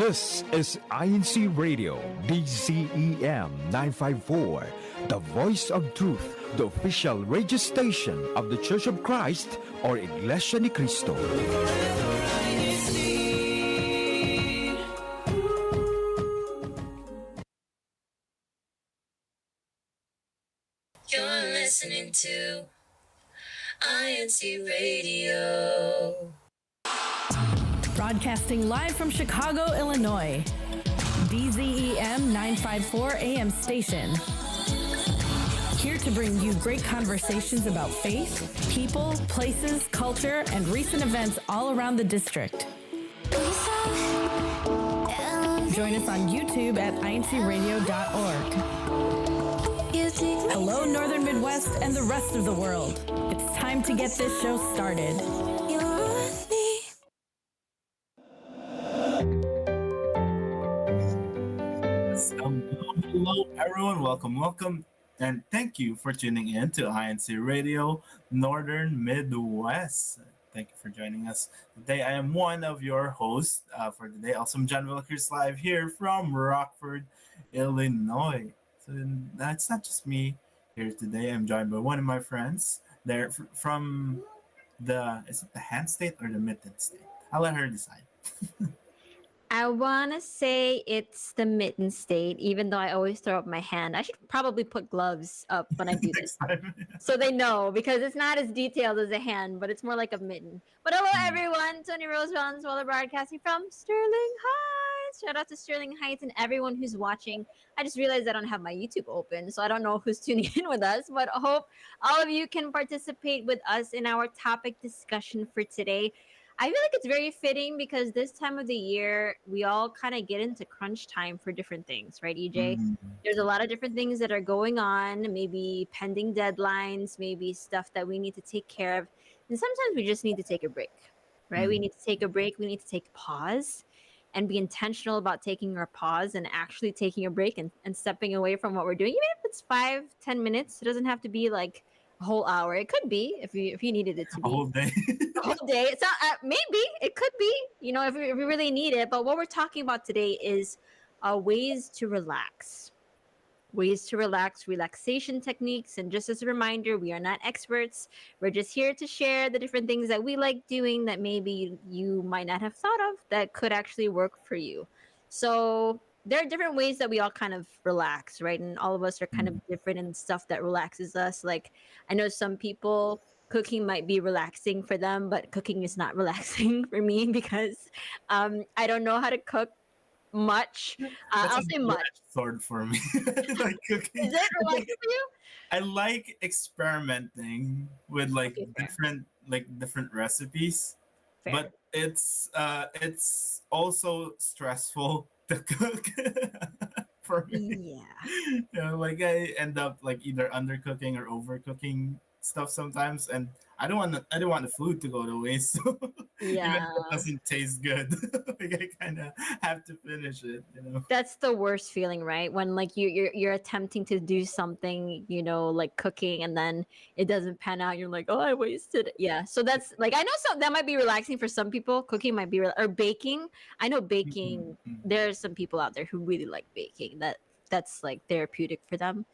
This is INCRadio DZEM 954, the voice of truth, the official radio station of the Church of Christ or Iglesianicristo. You're listening to INC Radio. Broadcasting live from Chicago, Illinois. DZEM 954 AM station. Here to bring you great conversations about faith, people, places, culture, and recent events all around the district. Join us on YouTube at INCradio.org. Hello, Northern Midwest and the rest of the world. It's time to get this show started. Hello, everyone. Welcome, and thank you for tuning in to INC Radio Northern Midwest. Thank you for joining us today. I am one of your hosts for today. Also, I'm John Wilkers live here from Rockford, Illinois. So that's not just me here today. I'm joined by one of my friends. They're from is it the hand state or the mitten state? I'll let her decide. I want to say it's the mitten state, even though I always throw up my hand. I should probably put gloves up when I do this so they know, because it's not as detailed as a hand, but it's more like a mitten. But hello, everyone. Tony Roosevelt and Swallow Broadcasting from Sterling Heights. Shout out to Sterling Heights and everyone who's watching. I just realized I don't have my YouTube open, so I don't know who's tuning in with us, but I hope all of you can participate with us in our topic discussion for today. I feel like it's very fitting because this time of the year, we all kind of get into crunch time for different things, right, EJ? There's a lot of different things that are going on, maybe pending deadlines, maybe stuff that we need to take care of. And sometimes we just need to take a break, right? We need to take a break. We need to take a pause and be intentional about taking our pause and actually taking a break and stepping away from what we're doing. Even if it's 5-10 minutes, it doesn't have to be like a whole hour. It could be if you needed it to be a whole day. a whole day. It's not maybe it could be, if we really need it. But what we're talking about today is ways to relax, relaxation techniques. And just as a reminder, we are not experts. We're just here to share the different things that we like doing that maybe you might not have thought of that could actually work for you. So there are different ways that we all kind of relax, right? And all of us are kind of different in stuff that relaxes us. Like, I know some people, cooking might be relaxing for them, but cooking is not relaxing for me because I don't know how to cook much. I'll say much. Sword for me. Like cooking. Is it relaxing for you? I like experimenting with different recipes. Fair. But it's also stressful to cook for me. Yeah. Like I end up like either undercooking or overcooking stuff sometimes, and I don't want the food to go to waste. So Yeah. even if it doesn't taste good, like I kind of have to finish it. That's the worst feeling, right? When like you're attempting to do something, like cooking, and then it doesn't pan out. You're like, oh, I wasted it. Yeah. So that's like, I know that might be relaxing for some people. Cooking might be or baking. I know baking. There's some people out there who really like baking. That's like therapeutic for them.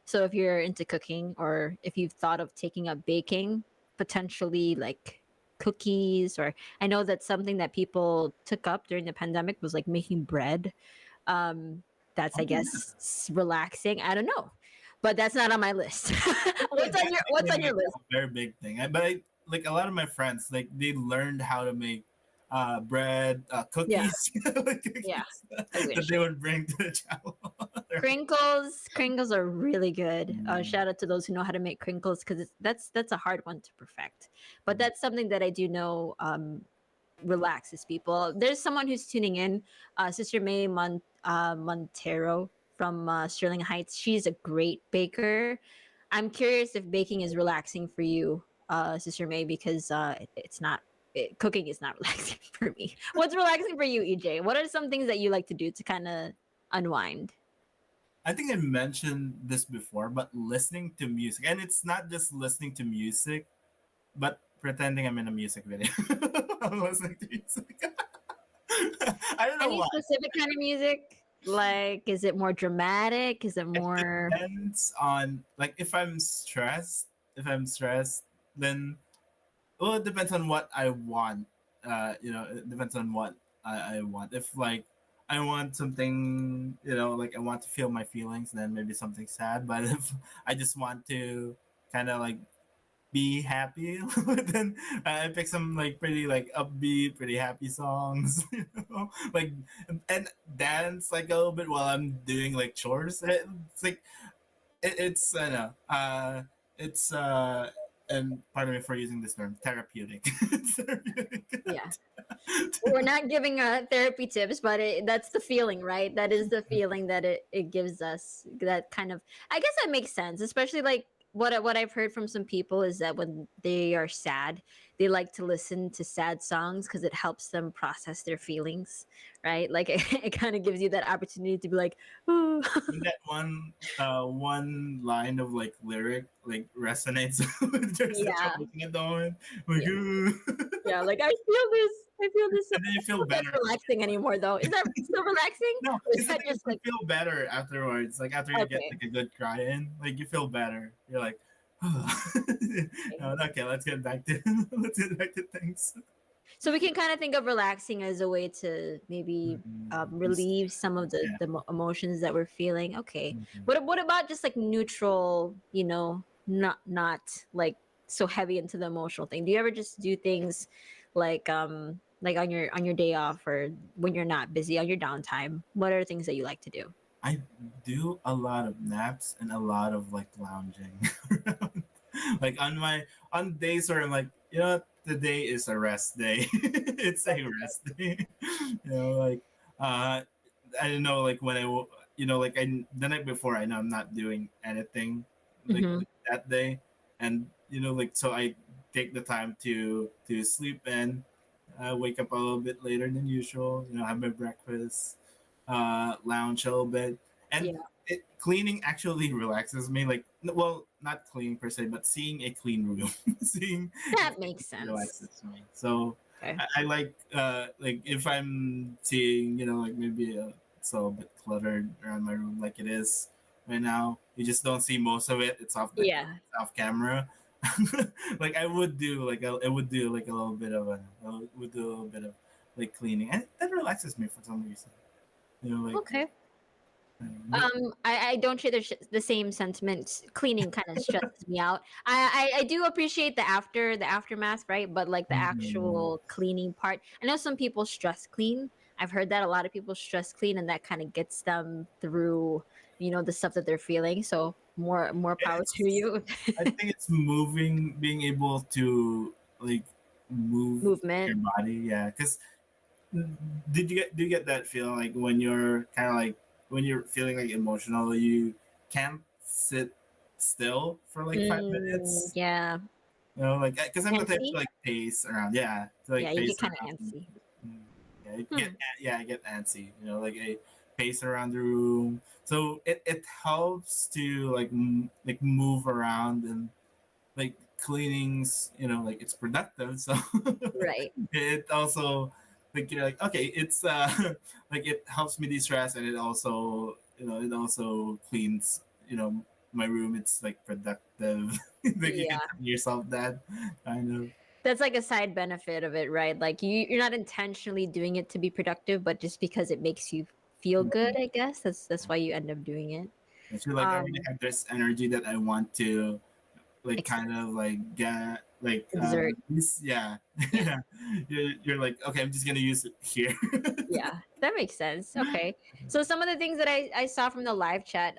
So if you're into cooking, or if you've thought of taking up baking, potentially like cookies, or I know that something that people took up during the pandemic was like making bread. That's I guess relaxing. I don't know, but that's not on my list. What's on your list? A very big thing. But like a lot of my friends, like they learned how to make bread, cookies, Yeah. that they would bring to the channel. Crinkles are really good. Shout out to those who know how to make crinkles, because that's a hard one to perfect. But that's something that I do know relaxes people. There's someone who's tuning in, Sister May Montero from Sterling Heights. She's a great baker. I'm curious if baking is relaxing for you, Sister May, because it's not. Cooking is not relaxing for me. What's relaxing for you, EJ? What are some things that you like to do to kind of unwind? I think I mentioned this before, but listening to music, and it's not just listening to music, but pretending I'm in a music video. I'm listening to music. I don't know Any why. specific kind of music? Like, is it more dramatic? Is it It more? depends on like if I'm stressed. If I'm stressed, then well, it depends on what I want. It depends on what I want. If like I want something, like I want to feel my feelings, then maybe something sad. But if I just want to kind of like be happy, then I pick some like pretty like upbeat, pretty happy songs, like and dance like a little bit while I'm doing like chores. It's like it's I know it's and pardon me for using this term therapeutic. It's therapeutic. Yeah. We're not giving therapy tips, but that's the feeling, right? That is the feeling that it gives us. That kind of, I guess that makes sense, especially like what I've heard from some people is that when they are sad, they like to listen to sad songs because it helps them process their feelings, right? Like it kind of gives you that opportunity to be like, oh. When that one line of like lyric like resonates with your Yeah, situation at the moment, like yeah, ooh. yeah. Like I feel this. And then you I don't feel know if that's better. relaxing anymore, though. Is that still relaxing? No, Or is it's the that thing is just you like feel better afterwards. Like after you get okay? like a good cry in, like you feel better. You're like, no, okay, let's get back to let's get back to things. So we can kind of think of relaxing as a way to maybe Just, relieve some of the yeah. emotions that we're feeling. Okay. Mhm. What about just like neutral? Not like so heavy into the emotional thing. Do you ever just do things like on your day off or when you're not busy on your downtime? What are things that you like to do? I do a lot of naps and a lot of like lounging. Like on days where I'm like, what? Today is a rest day. It's a rest day. Like uh I don't know, like when like the night before, I know I'm not doing anything Mm-hmm. like that day, and like so I take the time to sleep in, wake up a little bit later than usual, have my breakfast, lounge a little bit, and Yeah, cleaning actually relaxes me. Like, well, not cleaning per se, but seeing a clean room, seeing that makes sense. relaxes me. So Okay. I like if I'm seeing like maybe it's a bit cluttered around my room like it is right now. You just don't see most of it. It's Yeah, it's off camera. Like I would do like a little bit of I would do a little bit of like cleaning, and that relaxes me for some reason. Like okay. but I don't share the same sentiments. Cleaning kind of stresses me out. I do appreciate the aftermath, right? But like the Mhm. actual cleaning part, I know some people stress clean. I've heard that a lot of people stress clean, and that kind of gets them through, the stuff that they're feeling. So more power to It's you. I think it's moving, being able to like move Movement. your body. Yeah, because do you get that feeling like when you're kind of like when you're feeling like emotional, you can't sit still for like 5 minutes. Yeah. Like because I'm the type to Antsy. like pace around. Yeah, to Yeah, like you pace get kind of around. antsy. Mm, Hmm. I get antsy. Like a pace around the room. So it helps to like like move around, and like cleanings. Like it's productive. So Right. it also like you're like okay, it's like it helps me de-stress, and it also it also cleans my room. It's like productive. Like you can Yeah. tell yourself that kind of. That's like a side benefit of it, right? Like you're not intentionally doing it to be productive, but just because it makes you feel good, I guess. That's why you end up doing it. I feel like I really Um have this energy that I want to like ex- kind of like get like exert. yeah. Yeah. Yeah, you're like okay, I'm just gonna use it here. Yeah. That makes sense. Okay. So some of the things that I saw from the live chat,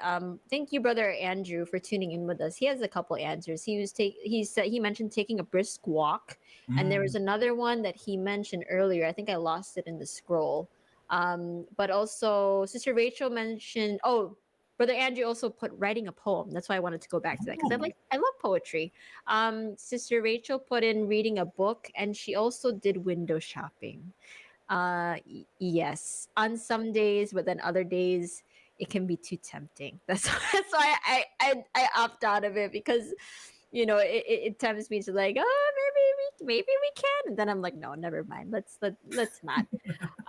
thank you, brother Andrew, for tuning in with us. He has a couple answers. He said he mentioned taking a brisk walk, and there was Mm. another one that he mentioned earlier. I think I lost it in the scroll. But also Sister Rachel mentioned, oh, brother Andrew also put writing a poem. That's why I wanted to go back to that because Oh. I love poetry. Sister Rachel put in reading a book, and she also did window shopping. Yes, on some days, but then other days it can be too tempting. That's why I opt out of it because it tempts me to like, oh, maybe we can, and then I'm like, no, never mind. Let's not.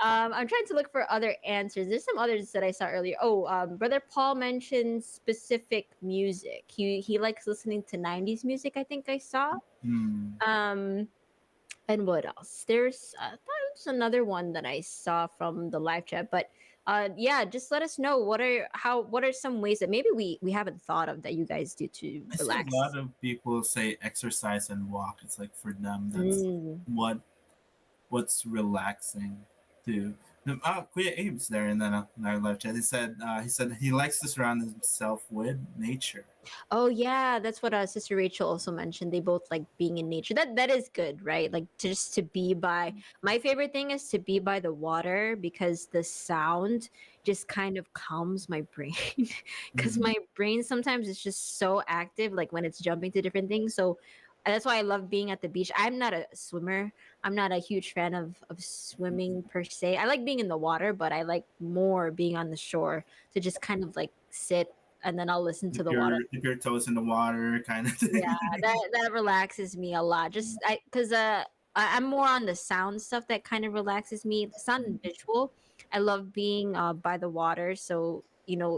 I'm trying to look for other answers. There's some others that I saw earlier. Oh, Brother Paul mentioned specific music. He likes listening to 90s music, I think I saw. Mm. Um, and what else? There's another one that I saw from the live chat, but yeah, just let us know what are some ways that maybe we haven't thought of that you guys do to I see a relax. lot of people say exercise and walk. It's like for them, that's Mm. what what's relaxing too. Kuya Abe's there in our live chat. He said he likes to surround himself with nature. Oh yeah, that's what Sister Rachel also mentioned. They both like being in nature. That is good, right? Like just to be by. My favorite thing is to be by the water because the sound just kind of calms my brain. Because Mm. my brain sometimes is just so active, like when it's jumping to different things. So that's why I love being at the beach. I'm not a swimmer. I'm not a huge fan of swimming per se. I like being in the water, but I like more being on the shore to just kind of like sit and then I'll listen to the water. Dip your toes in the water, kind of Yeah, thing. that relaxes me a lot. Just I because I'm more on the sound stuff that kind of relaxes me. The sound and visual. I love being by the water, so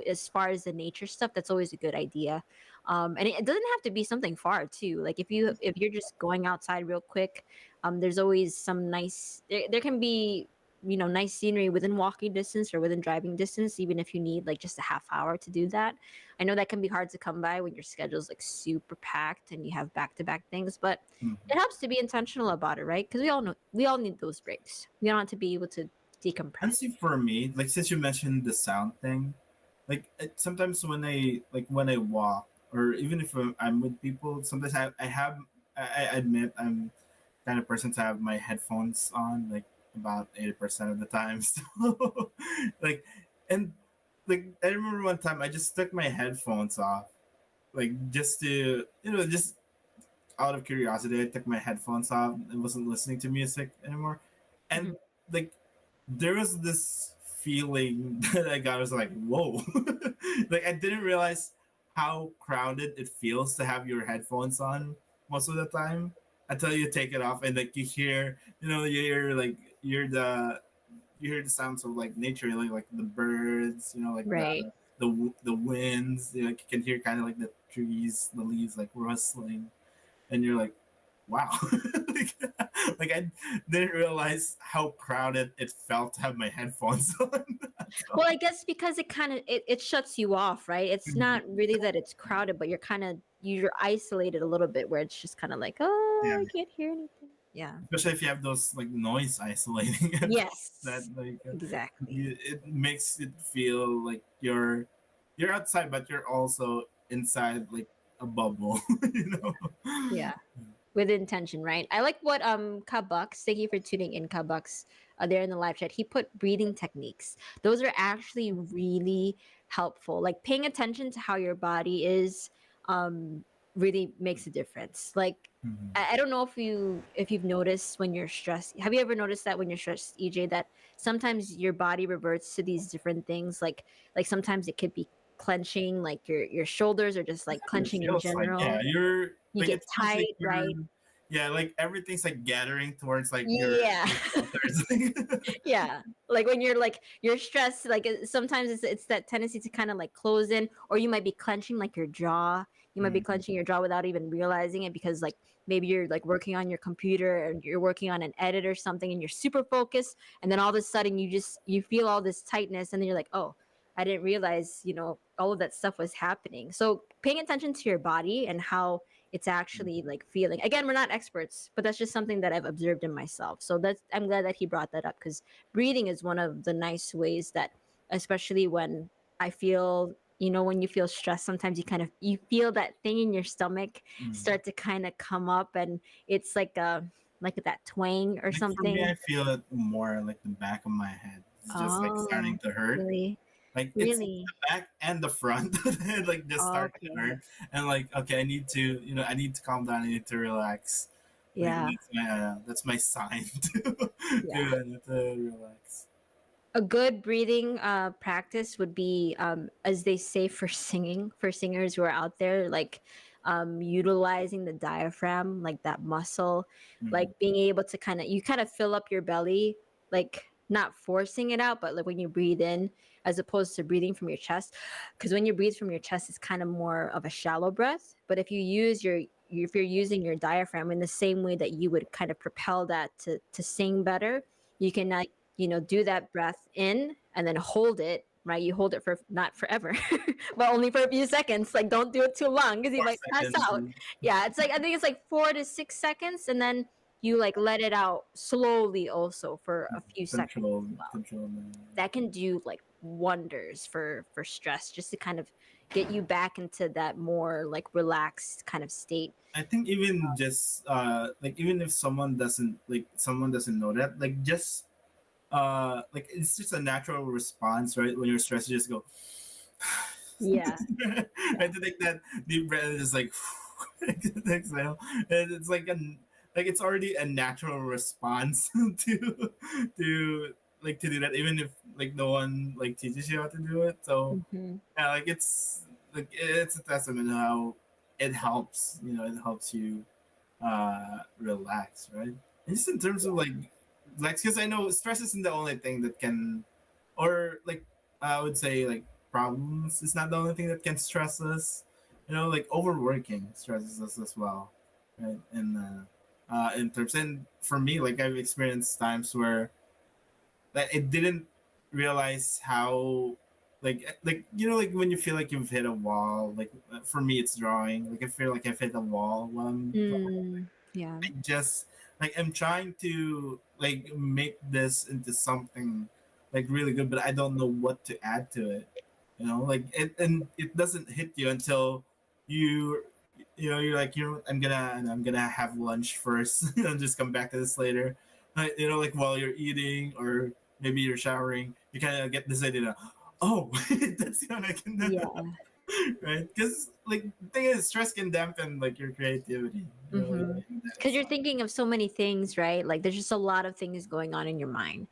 as far as the nature stuff, that's always a good idea. And it doesn't have to be something far too. Like if you're just going outside real quick, there's always some nice. There can be nice scenery within walking distance or within driving distance, even if you need like just a half hour to do that. I know that can be hard to come by when your schedule's like super packed and you have back to back things, but Mhm. it helps to be intentional about it, right? Because we all need those breaks. We all have to be able to decompress. Honestly, for me, like since you mentioned the sound thing, like sometimes when I walk or even if I'm with people, sometimes I admit I'm kind of person to have my headphones on like about 80% of the time. So like and like I remember one time I just took my headphones off like just to just out of curiosity I took my headphones off and wasn't listening to music anymore, and Mhm. like there was this feeling that I got. I was like, whoa. Like I didn't realize how crowded it feels to have your headphones on most of the time until you take it off and like you hear the sounds of like nature, like the birds, like Right. the winds. You can hear kind of like the trees, the leaves like rustling, and you're like, wow. like, like I didn't realize how crowded it felt to have my headphones on. Well, I guess because it kind of it shuts you off, right? It's not really that it's crowded, but you're isolated a little bit where it's just kind of like, Yeah, oh, I can't hear anything. Yeah. especially if you have those like noise isolating headphones that Yes. like Exactly. it makes it feel like you're outside, but you're also inside like a bubble. you know. Yeah. With intention, right? I like what Kabux, thank you for tuning in, Kabux, there in the live chat. He put breathing techniques. Those are actually really helpful. Like paying attention to how your body is really makes a difference. Like Mhm. I don't know if you've noticed when you're stressed. Have you ever noticed that when you're stressed, EJ, that sometimes your body reverts to these different things? Like sometimes it could be clenching, like your shoulders are just like It clenching in feels like, yeah, general. you're You like get it feels like tight, right? you're yeah, like everything's like gathering towards like Yeah. your shoulders. Yeah. Like when you're stressed, like sometimes it's that tendency to kind of like close in, or you might be clenching like your jaw. You might be Mhm. clenching your jaw without even realizing it because like maybe you're like working on your computer and you're working on an edit or something and you're super focused, and then all of a sudden you feel all this tightness and then you're like, oh, I didn't realize, all of that stuff was happening. So paying attention to your body and how it's actually like feeling. Again, we're not experts, but that's just something that I've observed in myself. So I'm glad that he brought that up because breathing is one of the nice ways that, especially when I feel, when you feel stressed, sometimes you feel that thing in your stomach Mhm. start to kind of come up, and it's like that twang or Like for me, something. I feel it more like the back of my head. It's just like starting Oh, to hurt. really, Like it's the really. back and the front like just start to Okay, hurt. And like okay, I need to calm down. I need to relax. Like yeah. that's my sign Yeah. to relax. A good breathing practice would be, as they say, for singers who are out there, like utilizing the diaphragm, like that muscle, like Mhm. being able to kind of fill up your belly, like not forcing it out, but like when you breathe in, as opposed to breathing from your chest. Because when you breathe from your chest, it's kind of more of a shallow breath. But if you're using your diaphragm in the same way that you would kind of propel that to sing better, you can do that breath in and then hold it, right? You hold it for not forever, but only for a few seconds. Like don't do it too long because you Four might pass seconds. out. Yeah, it's like I think it's like 4 to 6 seconds, and then you like let it out slowly also for a few seconds Control, as well. control. That can do like wonders for stress, just to kind of get you back into that more like relaxed kind of state. I think even just like even if someone doesn't know that, like just like it's just a natural response, right? When you're stressed, you just go Yeah. right, to take that deep breath and just like exhale. And it's like it's already a natural response to to do that, even if like no one like teaches you how to do it. So Hmm. yeah, like it's a testament to how it helps. It helps you relax, right? And just in terms of like, because I know stress isn't the only thing that can, or like I would say like problems is not the only thing that can stress us. Like overworking stresses us as well, right? And in terms, and for me, like I've experienced times where like it didn't realize how like when you feel like you've hit a wall. Like for me, it's drawing. Like I feel like I've hit a wall when I'm Mm, yeah. I just like I'm trying to like make this into something like really good, but I don't know what to add to it. Like it doesn't hit you until you you're like I'm gonna have lunch first and just come back to this later. Like while you're eating or maybe you're showering, you kind of get this idea. Oh, that's the one I can do, Yeah. right? Because like the thing is, stress can dampen like your creativity. Mm-hmm. In that Because you're aspect. thinking of so many things, right? Like there's just a lot of things going on in your mind.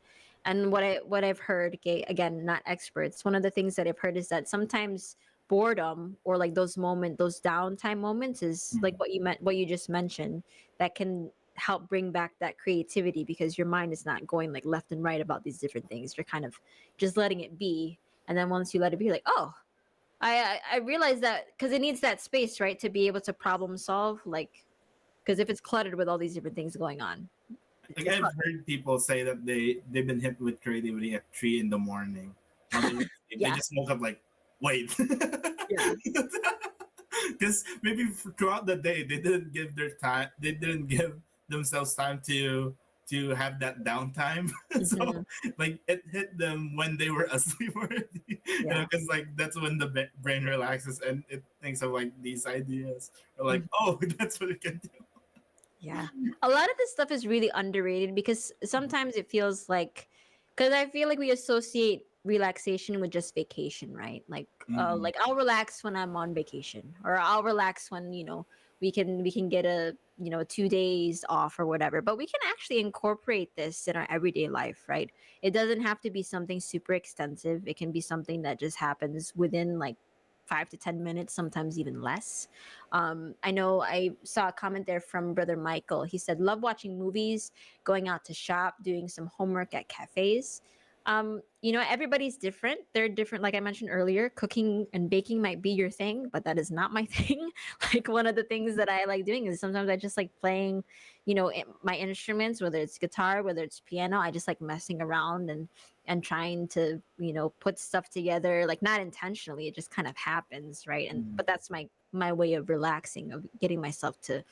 And what I've heard, okay, again, not experts, one of the things that I've heard is that sometimes boredom, or like those downtime moments, is like Mm. what you just mentioned, that can help bring back that creativity, because your mind is not going like left and right about these different things. You're kind of just letting it be. And then once you let it be, like, oh, I realize that, because it needs that space, right, to be able to problem solve, like, because if it's cluttered with all these different things going on, Like it's I've hard. heard people say that they've been hit with creativity at 3 in the morning while they were asleep. They Yeah. just woke up like, wait, Yeah. because maybe throughout the day they didn't give themselves time to have that downtime. Hmm. So like it hit them when they were asleep already. Yeah. Because like that's when the brain relaxes and it thinks of like these ideas. Or like, Mhm. oh, that's what it can do. Yeah. A lot of this stuff is really underrated, because sometimes it feels like, because I feel like we associate relaxation with just vacation, right? Mm-hmm. Like I'll relax when I'm on vacation, or I'll relax when, we can get a, 2 days off or whatever. But we can actually incorporate this in our everyday life, right? It doesn't have to be something super extensive. It can be something that just happens within like 5 to 10 minutes, sometimes even less. I know I saw a comment there from Brother Michael. He said, love watching movies, going out to shop, doing some homework at cafes. Everybody's different. They're different. Like I mentioned earlier, cooking and baking might be your thing, but that is not my thing. Like one of the things that I like doing is sometimes I just like playing, my instruments, whether it's guitar, whether it's piano. I just like messing around and trying to, put stuff together, like not intentionally. It just kind of happens, right? And but that's my way of relaxing, of getting myself to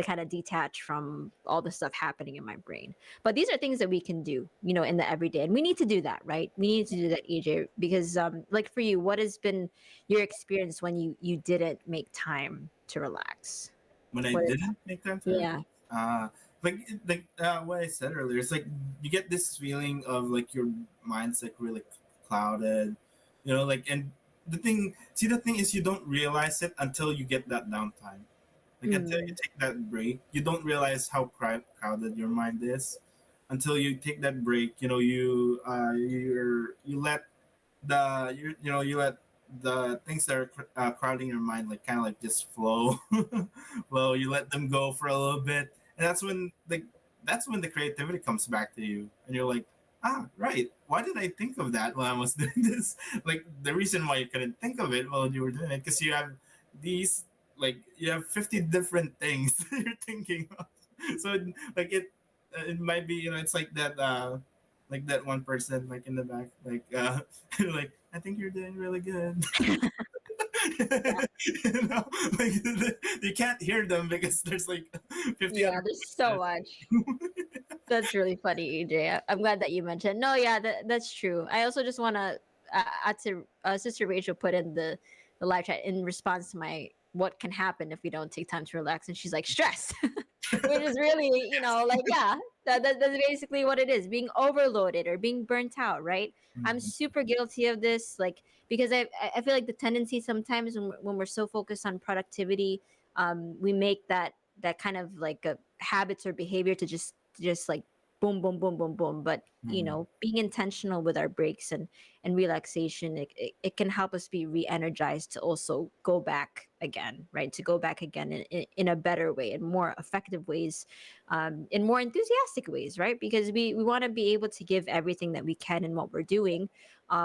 kind of detach from all the stuff happening in my brain. But these are things that we can do, in the everyday, and we need to do that, right? We need to do that, EJ, because like for you, what has been your experience when you didn't make time to relax? When I What is didn't make time to Yeah. uh what I said earlier, it's like you get this feeling of like your mind's like really clouded, like and the thing is you don't realize it until you get that downtime. Like until you Mm, take that break, you don't realize how crowded your mind is until you take that break. You let the things that are crowding your mind like kind of like just flow. Flow, you let them go for a little bit, and that's when the creativity comes back to you, and you're like, right, why did I think of that while I was doing this? Like the reason why you couldn't think of it while you were doing it, because you have these, like you have 50 different things that you're thinking of. So like it might be, it's like that one person like in the back, like like, I think you're doing really good. you know, like you can't hear them because there's like 50 Yeah, other there's so much. That's really funny, EJ. I'm glad that you mentioned. No, yeah, that's true. I also just want to add to Sister Rachel put in the live chat in response to my what can happen if we don't take time to relax, and she's like stress, which is really like yeah, that's basically what it is, being overloaded or being burnt out, right? I'm Mhm. super guilty of this, like because I feel like the tendency sometimes when we're so focused on productivity, we make that kind of like a habits or behavior to just like boom boom boom boom boom, but Mhm. being intentional with our breaks and relaxation, it can help us be re-energized to also go back again, right? To go back again in a better way, in more effective ways, in more enthusiastic ways, right? Because we want to be able to give everything that we can in what we're doing.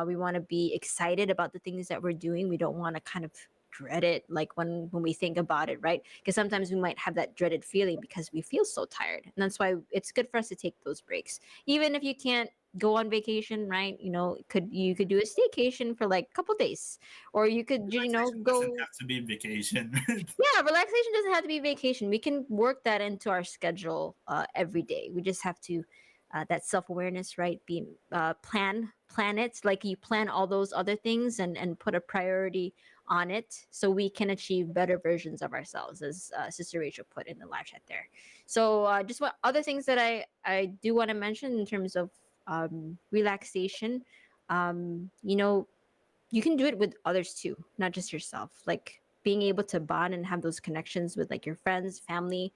We want to be excited about the things that we're doing. We don't want to kind of dread it, like when we think about it, right? Because sometimes we might have that dreaded feeling because we feel so tired, and that's why it's good for us to take those breaks, even if you can't go on vacation, right? You could do a staycation for like a couple days, or you could Relaxation doesn't go. have to be vacation. Yeah, relaxation doesn't have to be vacation. We can work that into our schedule every day. We just have to that self-awareness, right? Be plan it, like you plan all those other things, and put a priority on it so we can achieve better versions of ourselves, as Sister Rachel put in the live chat there. So just what other things that I do want to mention in terms of relaxation. You can do it with others too, not just yourself. Like being able to bond and have those connections with like your friends, family,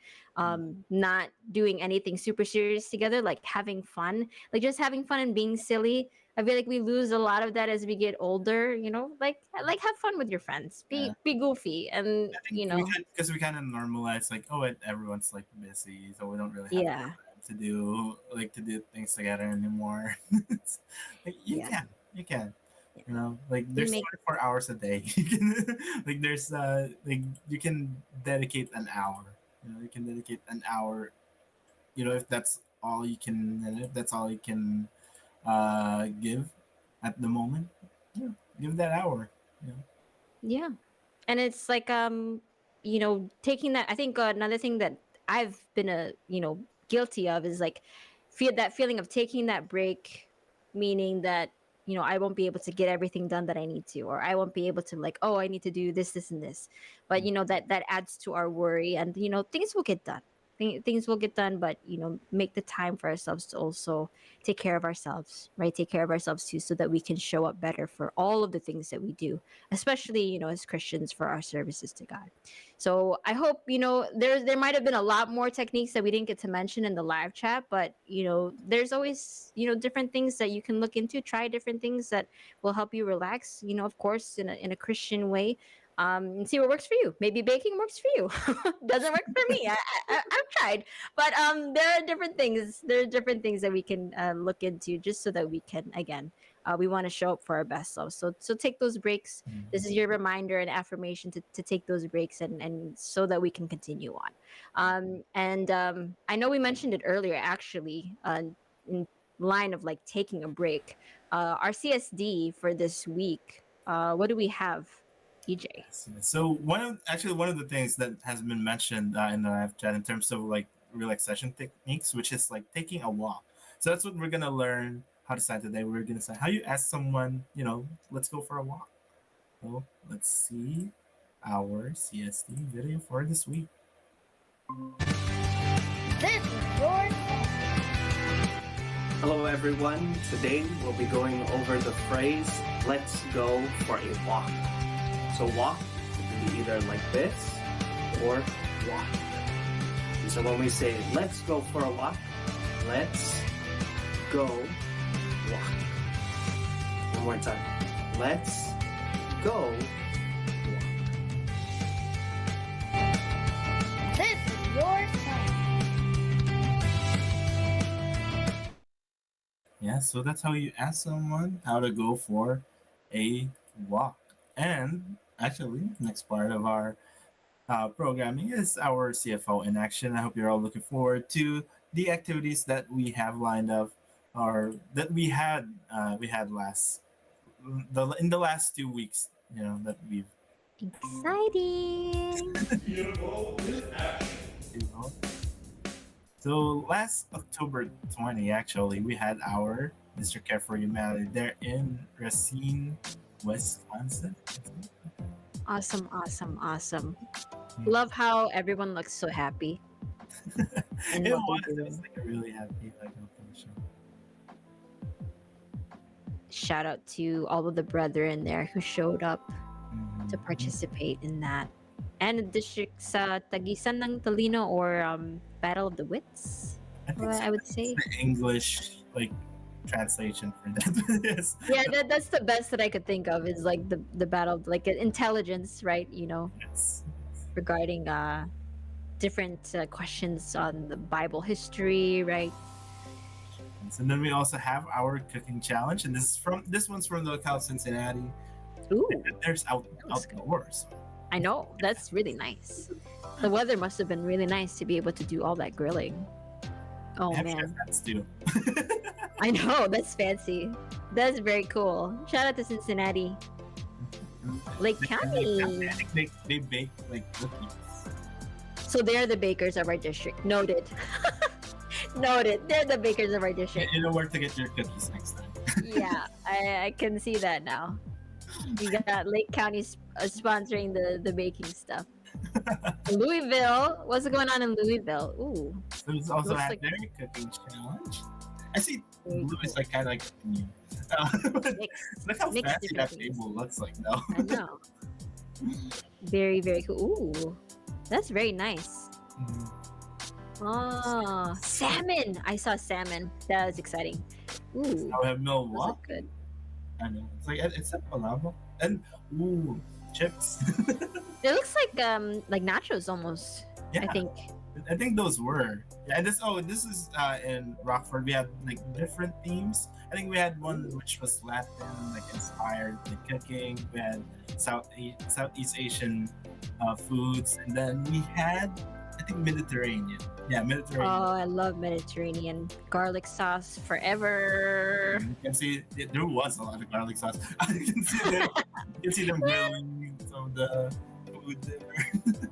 not doing anything super serious together, like having fun, like just having fun and being silly. I feel like we lose a lot of that as we get older, like have fun with your friends, Yeah. be goofy, and I think we can, because we kind of normalize like, oh, everyone's like busy, so we don't really have yeah, time to do things together anymore. It's like yeah, you can, yeah. like We there's make 24 hours a day. You can like there's like you can dedicate an hour. You can dedicate an hour. If that's all you can, and if that's all you can give at the moment, yeah, give that hour. You know. Yeah. And it's like taking that, I think another thing that I've been guilty of is like feel that feeling of taking that break, meaning that I won't be able to get everything done that I need to, or I won't be able to, like, oh, I need to do this and this. But that adds to our worry, and things will get done. Things will get done, but make the time for ourselves to also take care of ourselves, right? Take care of ourselves too, so that we can show up better for all of the things that we do, especially as Christians, for our services to God. So I hope there might have been a lot more techniques that we didn't get to mention in the live chat, but there's always different things that you can look into. Try different things that will help you relax. Of course, in a Christian way. And see what works for you. Maybe baking works for you. Doesn't work for me. I've tried, but there are different things. There are different things that we can look into, just so that we can, again, we want to show up for our best selves. So take those breaks. This is your reminder and affirmation to take those breaks, and so that we can continue on. And I know we mentioned it earlier, actually, in line of like taking a break. Our CSD for this week. What do we have, EJ? So one of the things that has been mentioned in the live chat in terms of like relaxation techniques, which is like taking a walk. So that's what we're gonna learn how to say today. We're gonna say how you ask someone, let's go for a walk. So let's see our CSD video for this week. This is your Hello everyone, today we'll be going over the phrase, let's go for a walk. So walk can be either like this or walk. And so when we say, let's go for a walk, let's go walk. One more time. Let's go. This is your sign. Yeah, so that's how you ask someone how to go for a walk. And actually, next part of our programming is our CFO in action. I hope you're all looking forward to the activities that we have lined up, or that we had in the last 2 weeks. That we've Exciting. you know. So last October 20, actually, we had our Mr. Care for Humanity there in Racine, Wisconsin. Awesome, awesome, awesome. Hmm. Love how everyone looks so happy and It what was, they're it was doing. like a really happy occasion. Shout out to all of the brethren there who showed up to Mhm. participate in that. And the district sa Tagisan ng Tolino, or Battle of the Wits, I think so. I would I think it's say. the English translation for that. Yes. Yeah, that's the best that I could think of, is like the battle, like intelligence, right? Yes. Regarding different questions on the Bible history, right? And then we also have our cooking challenge, and this one's from the locale of Cincinnati. Ooh, There's looks good. outdoors. I know, that's really nice. The weather must have been really nice to be able to do all that grilling. Oh They have man, chef hats too. I know, that's fancy. That's very cool. Shout out to Cincinnati, Lake I County. think they bake like cookies. So they're the bakers of our district. Noted. Noted. They're the bakers of our district. You know where to get your cookies next time. Yeah, I can see that now. You got Lake County sponsoring the baking stuff. Louisville. What's going on in Louisville? Ooh, So there's also looks a like their cooking challenge. I see very blue is cool. kind of like new. Mixed, Look how mixed fancy different that things. table looks like now. I know. Very, very cool. Ooh, that's very nice. Mm. Oh, salmon! I saw salmon. That was exciting. Ooh, Now we have those Milwaukee. look good. I know. It's like it's a palabra. And chips. It looks like nachos almost. Yeah, I think. I think those were. Yeah, and this is in Rockford. We had like different themes. I think we had one which was Latin, like inspired, like cooking. We had Southeast Asian foods, and then we had, I think, Mediterranean. Yeah, Mediterranean. Oh, I love Mediterranean garlic sauce forever. You can see there was a lot of garlic sauce. You can see them grilling some of the food there.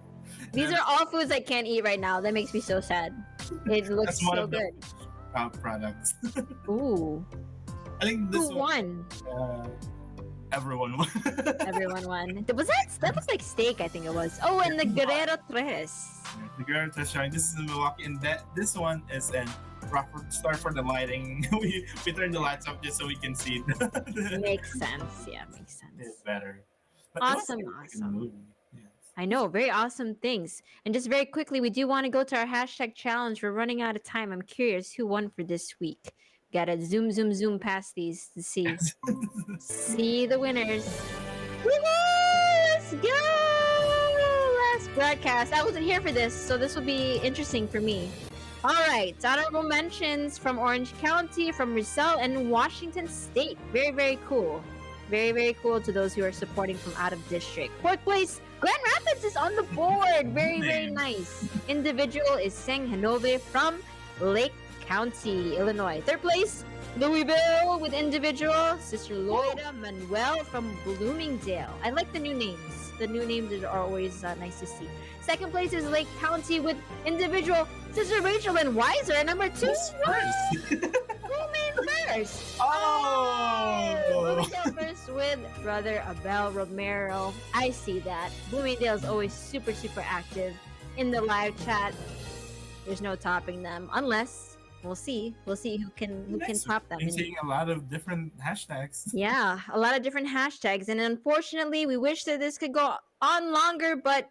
These are all foods I can't eat right now. That makes me so sad. It looks That's one so of the good. products. Ooh, I think this who one, won? everyone won. Everyone won. Was that was like steak? I think it was. Oh, and the Guerrero Tres. The girl test showing this is in Milwaukee, and this one is in Rockford. Sorry for the lighting. we turned the lights up just so we can see Makes sense. Yeah, makes it sense. better. But it was Awesome, a really good awesome. movie. Yes. I know, very awesome things. And just very quickly, we do want to go to our hashtag challenge. We're running out of time. I'm curious who won for this week. Gotta zoom past these to see. Yes. See the winners. Woohoo! Let's go! Last broadcast. I wasn't here for this, so this will be interesting for me. All right. Honorable mentions from Orange County, from Rizal, and Washington State. Very, very cool. Very, very cool to those who are supporting from out of district. Fourth place, Grand Rapids is on the board. Very, very nice. Individual is Seng Hanove from Lake County, Illinois. Third place, Louisville with individual, Sister Loida Manuel from Bloomingdale. I like the new names. The new names are always nice to see. Second place is Lake County with individual, Sister Rachel and Weiser. Number two, Who's first? who made first? Oh! Bloomingdale first with Brother Abel Romero. I see that. Bloomingdale is always super, super active in the live chat. There's no topping them unless we'll see who can top them. I'm seeing a lot of different hashtags. Yeah, a lot of different hashtags, and unfortunately, we wish that this could go on longer, but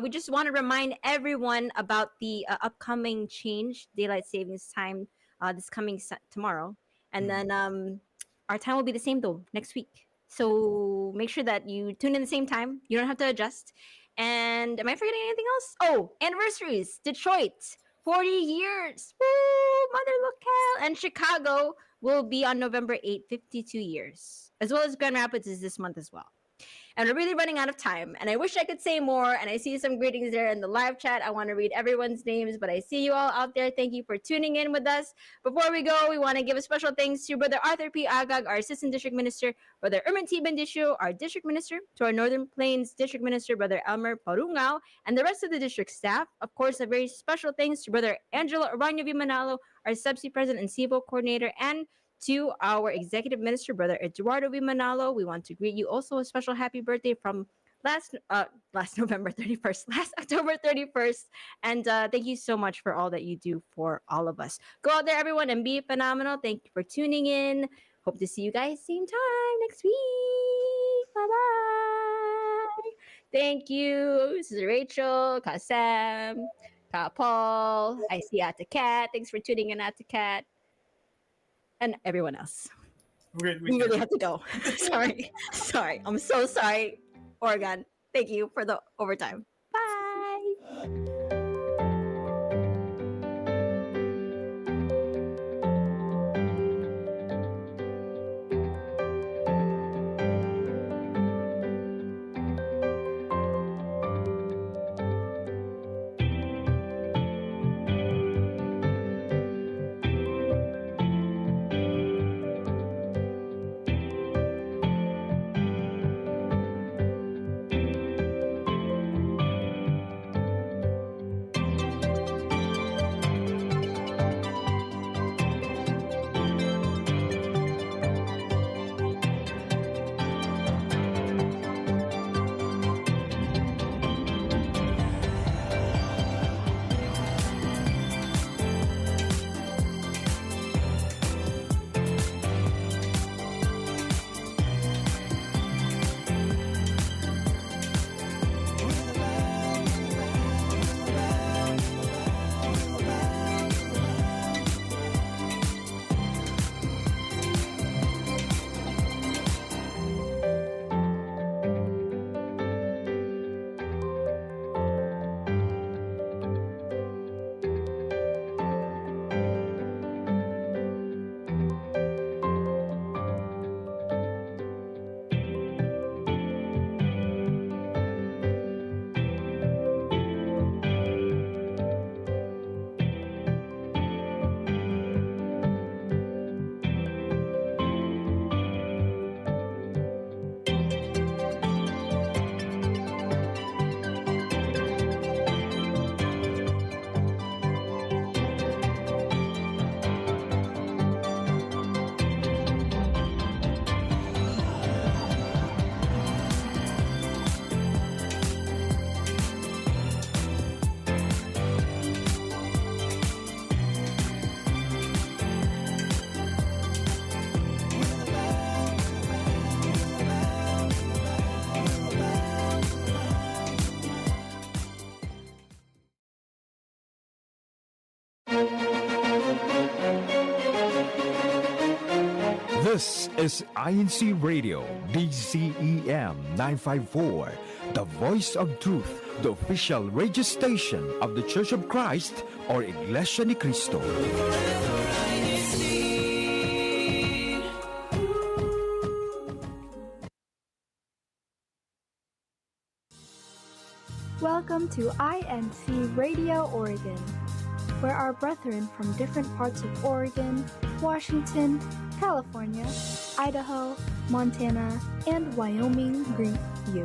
we just want to remind everyone about the upcoming change, daylight savings time, this coming tomorrow, and then our time will be the same though next week. So make sure that you tune in the same time. You don't have to adjust. And am I forgetting anything else? Oh, anniversaries. Detroit, 40 years. Woo, mother locale. And Chicago will be on November 8th, 52 years. As well as Grand Rapids is this month as well. And we're really running out of time. And I wish I could say more. And I see some greetings there in the live chat. I want to read everyone's names, but I see you all out there. Thank you for tuning in with us. Before we go, we want to give a special thanks to Brother Arthur P. Agag, our Assistant District Minister, Brother Ermin T. Bendisio, our District Minister, to our Northern Plains District Minister, Brother Elmer Parungao, and the rest of the district staff. Of course, a very special thanks to Brother Angelo Arano Vimanalo, our Subsea President and CIVO Coordinator, and to our Executive Minister, Brother Eduardo V. Manalo. We want to greet you also a special happy birthday from last November 31st, last October 31st. And thank you so much for all that you do for all of us. Go out there, everyone, and be phenomenal. Thank you for tuning in. Hope to see you guys same time next week. Bye-bye. Thank you. This is Rachel, Ka Sam, Ka Paul. I see Ate Kat. Thanks for tuning in, Ate Kat. And everyone else. We really have to go. Sorry. I'm so sorry, Oregon. Thank you for the overtime. Bye. This is INCRadio DZEM 954, the voice of truth, the official radio station of the Church of Christ or Iglesianicristo. Welcome to INC Radio Oregon, where our brethren from different parts of Oregon, Washington, California, Idaho, Montana, and Wyoming greet you.